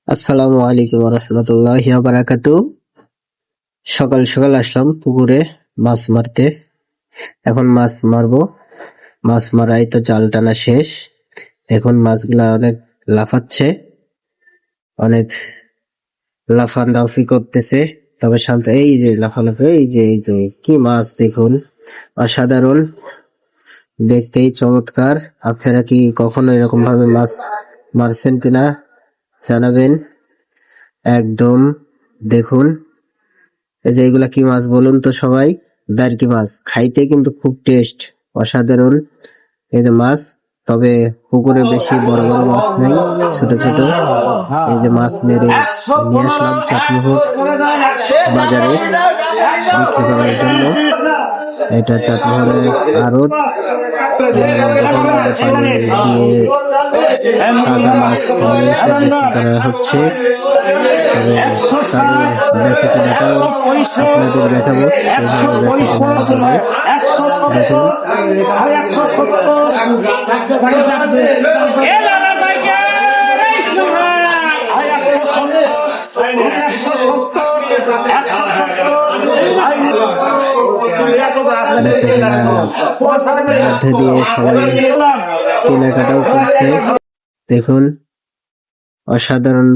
আসসালামু আলাইকুম রহমতুল্লাহি ওয়া বারাকাতু। সকাল সকাল আসলাম পুকুরে মাছ মারতে। এখন মাছ মারবো। মাছ মারাই তো জাল টানা শেষ। এখন মাছগুলা অনেক লাফাচ্ছে, অনেক লাফালাফি করতেছে। তবে শান্ত, এই যে লাফালাফি, এই যে কি মাছ দেখুন, অসাধারণ, দেখতেই চমৎকার। আপনারা কি কখনো এরকম ভাবে মাছ মারছেন কিনা জানাবেন। একদম দেখুন, এই যে এগুলা কি মাছ বলুন তো সবাই? দারকি মাছ। খাইতে কিন্তু খুব টেস্ট, অসাধারণ এই যে মাছ। তবে পুকুরে বেশি বড় বড় মাছ নেই, ছোট ছোট। এই যে মাছ মেরে নিয়ে আসলাম চাটমোহর বাজারে বিক্রি করার জন্য। এটা চাটমোহরের আড়ত। দেখুন, এই যে পানি দিয়ে তাজা মাছ নিয়ে এসে বিক্রি করা হচ্ছে। তবে তাদের বেচা কেনাটাও আপনাদের দেখাবো, কিভাবে বেচা কেনা করে। দেখুন, বেচা কেনার মধ্যে দিয়ে সবাই কেনাকাটাও করছে। দেখুন, অসাধারণ